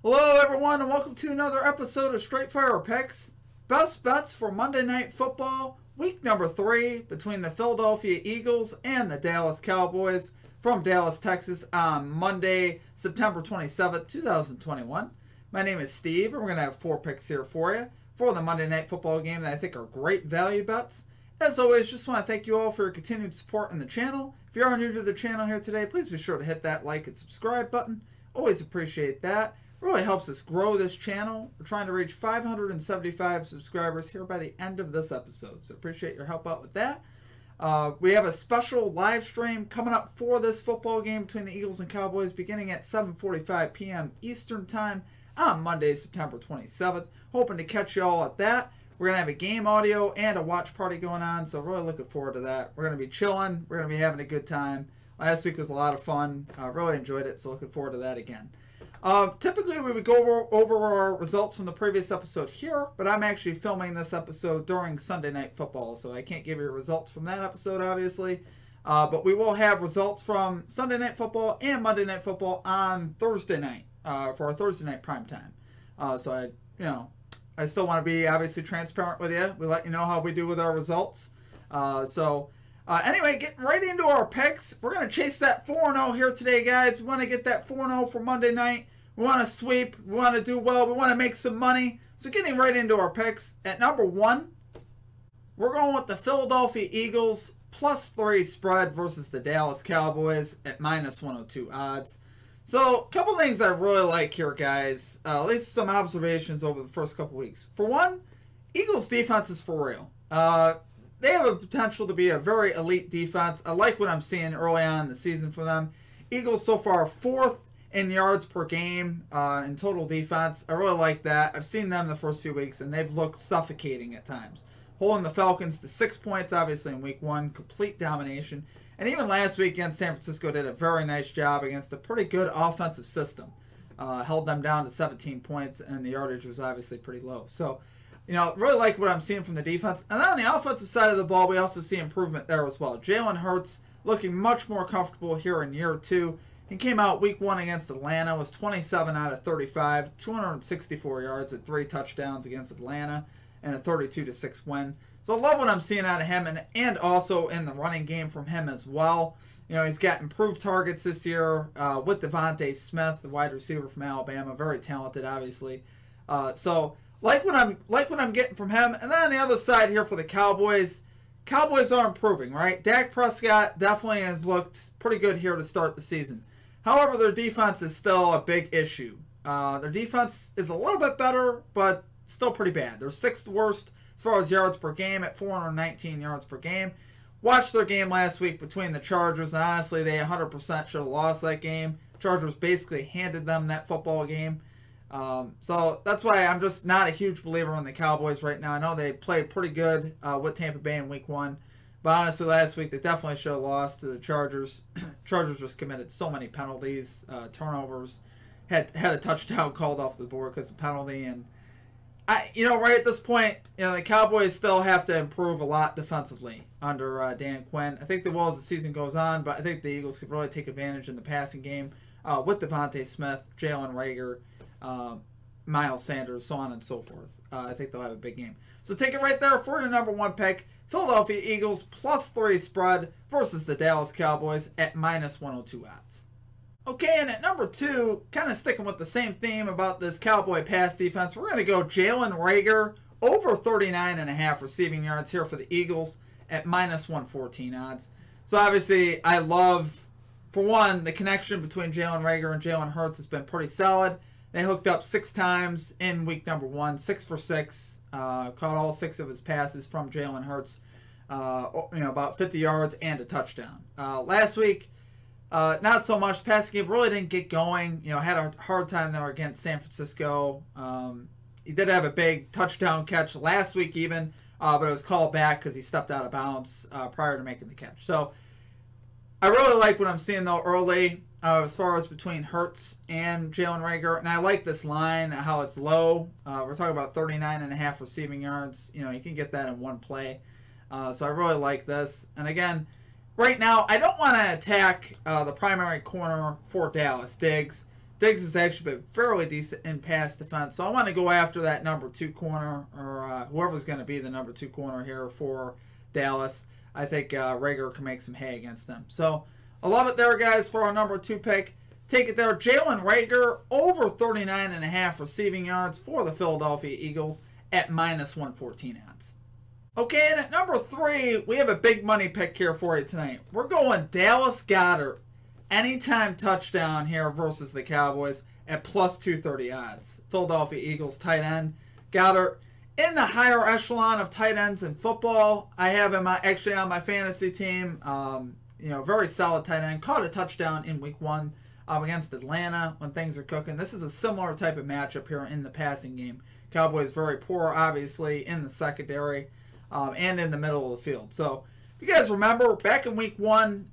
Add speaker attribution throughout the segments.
Speaker 1: Hello everyone and welcome to another episode of Straight Fire Picks. Best bets for Monday Night Football, week number 3 between the Philadelphia Eagles and the Dallas Cowboys from Dallas, Texas on Monday, September 27th, 2021. My name is Steve and we're going to have 4 picks here for you for the Monday Night Football game that I think are great value bets. As always, just want to thank you all for your continued support in the channel. If you are new to the channel here today, please be sure to hit that like and subscribe button. Always appreciate that. Really helps us grow this channel. We're trying to reach 575 subscribers here by the end of this episode, so appreciate your help out with that. We have a special live stream coming up for this football game between the Eagles and Cowboys beginning at 7:45 p.m. Eastern Time on Monday, September 27th. Hoping to catch you all at that. We're going to have a game audio and a watch party going on, so really looking forward to that. We're going to be chilling. We're going to be having a good time. Last week was a lot of fun. Really enjoyed it, so looking forward to that again. Typically, we would go over our results from the previous episode here, but I'm actually filming this episode during Sunday Night Football, so I can't give you results from that episode, obviously. But we will have results from Sunday Night Football and Monday Night Football on Thursday night for our Thursday night prime time. So I still want to be obviously transparent with you. We let you know how we do with our results. Anyway, getting right into our picks. We're going to chase that 4-0 here today, guys. We want to get that 4-0 for Monday night. We want to sweep. We want to do well. We want to make some money. So getting right into our picks. At number 1, we're going with the Philadelphia Eagles +3 spread versus the Dallas Cowboys at -102 odds. So a couple things I really like here, guys. At least some observations over the first couple weeks. For one, Eagles defense is for real. They have a potential to be a very elite defense. I like what I'm seeing early on in the season for them. Eagles so far 4th in yards per game in total defense. I really like that. I've seen them the first few weeks, and they've looked suffocating at times. Holding the Falcons to 6 points, obviously, in week 1. Complete domination. And even last week against San Francisco did a very nice job against a pretty good offensive system. Held them down to 17 points, and the yardage was obviously pretty low. So, really like what I'm seeing from the defense. And then on the offensive side of the ball, we also see improvement there as well. Jalen Hurts looking much more comfortable here in year 2. He came out week 1 against Atlanta, was 27 out of 35, 264 yards at 3 touchdowns against Atlanta, and a 32-6 win. So I love what I'm seeing out of him, and also in the running game from him as well. He's got improved targets this year with Devontae Smith, the wide receiver from Alabama, very talented, obviously. So like what I'm getting from him. And then on the other side here for the Cowboys are improving, right? Dak Prescott definitely has looked pretty good here to start the season. However, their defense is still a big issue. Their defense is a little bit better, but still pretty bad. They're 6th worst as far as yards per game at 419 yards per game. Watched their game last week between the Chargers, and honestly, they 100% should have lost that game. Chargers basically handed them that football game. So that's why I'm just not a huge believer in the Cowboys right now. I know they played pretty good with Tampa Bay in week 1. But honestly, last week they definitely should have lost to the Chargers. Chargers just committed so many penalties, turnovers. Had a touchdown called off the board because of penalty. And, right at this point, the Cowboys still have to improve a lot defensively under Dan Quinn. I think they will as the season goes on, but I think the Eagles could really take advantage in the passing game with Devontae Smith, Jalen Reagor, Miles Sanders, so on and so forth. I think they'll have a big game. So take it right there for your number 1 pick. Philadelphia Eagles +3 spread versus the Dallas Cowboys at -102 odds. Okay, and at number 2, kind of sticking with the same theme about this Cowboy pass defense, we're going to go Jalen Reagor over 39.5 receiving yards here for the Eagles at -114 odds. So obviously, I love, for one, the connection between Jalen Reagor and Jalen Hurts has been pretty solid. They hooked up 6 times in week number 1, 6 for 6. Caught all 6 of his passes from Jalen Hurts. About 50 yards and a touchdown. Last week, not so much. Passing game really didn't get going. Had a hard time there against San Francisco. He did have a big touchdown catch last week even, but it was called back because he stepped out of bounds prior to making the catch. So I really like what I'm seeing, though, early as far as between Hurts and Jalen Reagor. And I like this line, how it's low. We're talking about 39.5 receiving yards. You can get that in one play. So I really like this. And again, right now, I don't want to attack the primary corner for Dallas, Diggs. Diggs has actually been fairly decent in pass defense. So I want to go after that number 2 corner, or whoever's going to be the number 2 corner here for Dallas. I think Rager can make some hay against them. So I love it there, guys, for our number 2 pick. Take it there. Jalen Rager over 39.5 receiving yards for the Philadelphia Eagles at -114 odds. Okay, and at number 3, we have a big money pick here for you tonight. We're going Dallas Goedert anytime touchdown here versus the Cowboys at +230 odds. Philadelphia Eagles tight end Goedert in the higher echelon of tight ends in football. I have him actually on my fantasy team. Very solid tight end. Caught a touchdown in week 1 against Atlanta when things are cooking. This is a similar type of matchup here in the passing game. Cowboys very poor, obviously, in the secondary and in the middle of the field. So if you guys remember, back in week 1,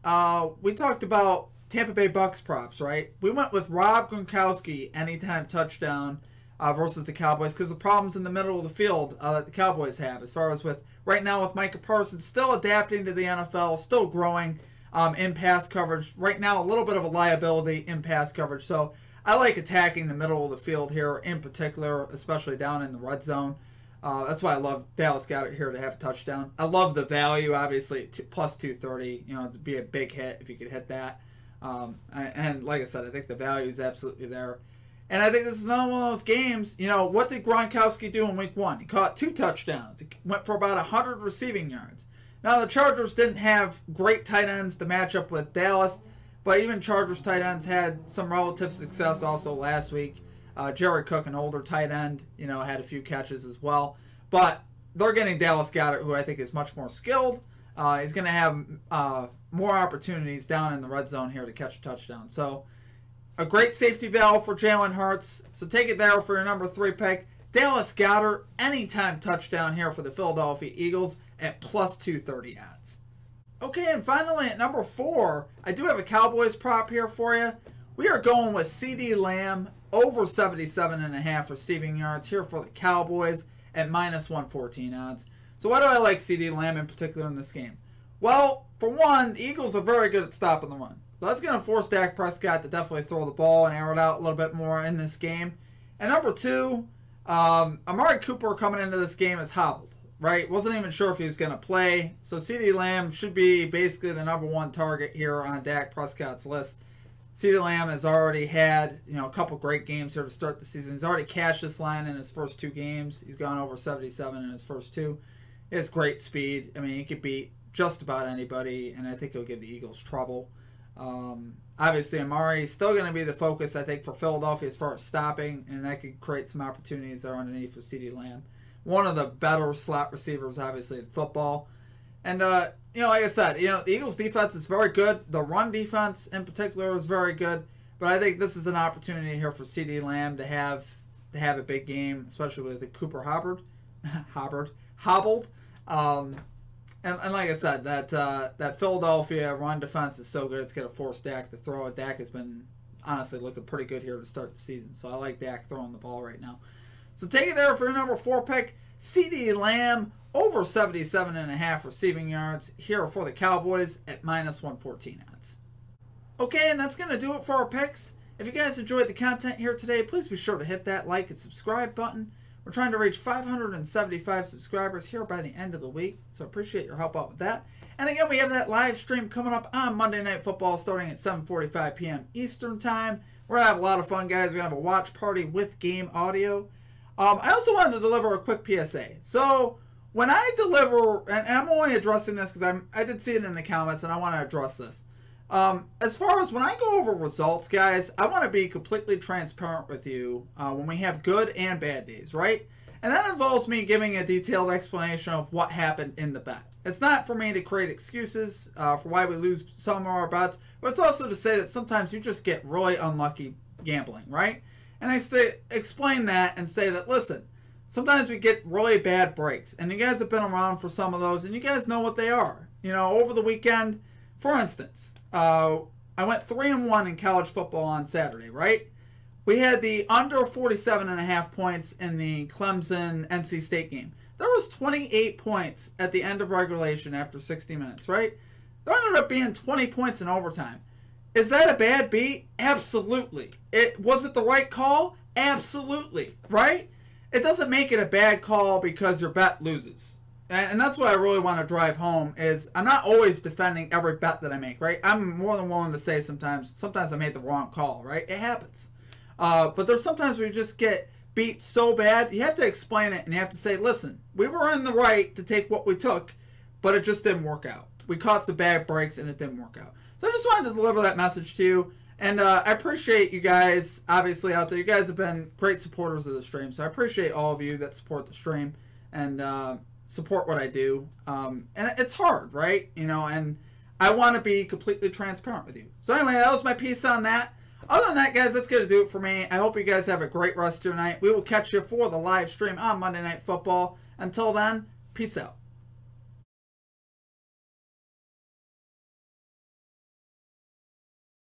Speaker 1: we talked about Tampa Bay Bucks props, right? We went with Rob Gronkowski anytime touchdown versus the Cowboys because the problems in the middle of the field that the Cowboys have, as far as with right now with Micah Parsons still adapting to the NFL, still growing in pass coverage. Right now, a little bit of a liability in pass coverage. So I like attacking the middle of the field here in particular, especially down in the red zone. That's why I love Dallas Goedert here to have a touchdown. I love the value, obviously, +230. It'd be a big hit if you could hit that. And like I said, I think the value is absolutely there. And I think this is another one of those games. What did Gronkowski do in week 1? He caught 2 touchdowns. He went for about 100 receiving yards. Now, the Chargers didn't have great tight ends to match up with Dallas, but even Chargers tight ends had some relative success also last week. Jared Cook, an older tight end, had a few catches as well. But they're getting Dallas Goedert, who I think is much more skilled. He's going to have more opportunities down in the red zone here to catch a touchdown. So a great safety valve for Jalen Hurts. So take it there for your number 3 pick. Dallas Goedert, anytime touchdown here for the Philadelphia Eagles at +230 odds. Okay, and finally at number 4, I do have a Cowboys prop here for you. We are going with CeeDee Lamb over 77.5 receiving yards here for the Cowboys at -114 odds. So why do I like CeeDee Lamb in particular in this game? Well, for one, the Eagles are very good at stopping the run. So that's going to force Dak Prescott to definitely throw the ball and air it out a little bit more in this game. And number 2, Amari Cooper coming into this game is hobbled, right? Wasn't even sure if he was going to play. So CeeDee Lamb should be basically the number 1 target here on Dak Prescott's list. CeeDee Lamb has already had a couple great games here to start the season. He's already cashed this line in his first 2 games. He's gone over 77 in his first 2. He has great speed. I mean, he could beat just about anybody, and I think he'll give the Eagles trouble. Obviously, Amari is still going to be the focus, I think, for Philadelphia as far as stopping, and that could create some opportunities there underneath for CeeDee Lamb. One of the better slot receivers, obviously, in football. And, like I said, the Eagles' defense is very good. The run defense, in particular, is very good. But I think this is an opportunity here for CeeDee Lamb to have a big game, especially with the Cooper hobbled. And like I said, that Philadelphia run defense is so good, it's going to force Dak to throw it. Dak has been, honestly, looking pretty good here to start the season. So I like Dak throwing the ball right now. So take it there for your number 4 pick. CeeDee Lamb over 77.5 receiving yards here for the Cowboys at -114 odds. Okay, and that's going to do it for our picks. If you guys enjoyed the content here today, please be sure to hit that like and subscribe button. We're trying to reach 575 subscribers here by the end of the week, so appreciate your help out with that. And again, we have that live stream coming up on Monday Night Football starting at 7:45 p.m. Eastern Time. We're going to have a lot of fun, guys. We're going to have a watch party with game audio. I also wanted to deliver a quick PSA. So when I deliver, and I'm only addressing this because I did see it in the comments, and I want to address this. As far as when I go over results, guys, I want to be completely transparent with you when we have good and bad days, right? And that involves me giving a detailed explanation of what happened in the bet. It's not for me to create excuses for why we lose some of our bets, but it's also to say that sometimes you just get really unlucky gambling, right? And I explain that and say that, listen, sometimes we get really bad breaks, and you guys have been around for some of those, and you guys know what they are. Over the weekend, for instance, I went 3-1 in college football on Saturday, right? We had the under 47.5 points in the Clemson-NC State game. There was 28 points at the end of regulation after 60 minutes, right? There ended up being 20 points in overtime. Is that a bad beat? Absolutely. Was it the right call? Absolutely. Right? It doesn't make it a bad call because your bet loses. And that's what I really want to drive home is I'm not always defending every bet that I make, right? I'm more than willing to say sometimes I made the wrong call, right? It happens. But there's sometimes where you just get beat so bad, you have to explain it and you have to say, listen, we were in the right to take what we took, but it just didn't work out. We caught some bad breaks and it didn't work out. So I just wanted to deliver that message to you. And I appreciate you guys, obviously, out there. You guys have been great supporters of the stream. So I appreciate all of you that support the stream and support what I do. And it's hard, right? You know, and I want to be completely transparent with you. So anyway, that was my piece on that. Other than that, guys, that's going to do it for me. I hope you guys have a great rest of your night. We will catch you for the live stream on Monday Night Football. Until then, peace out.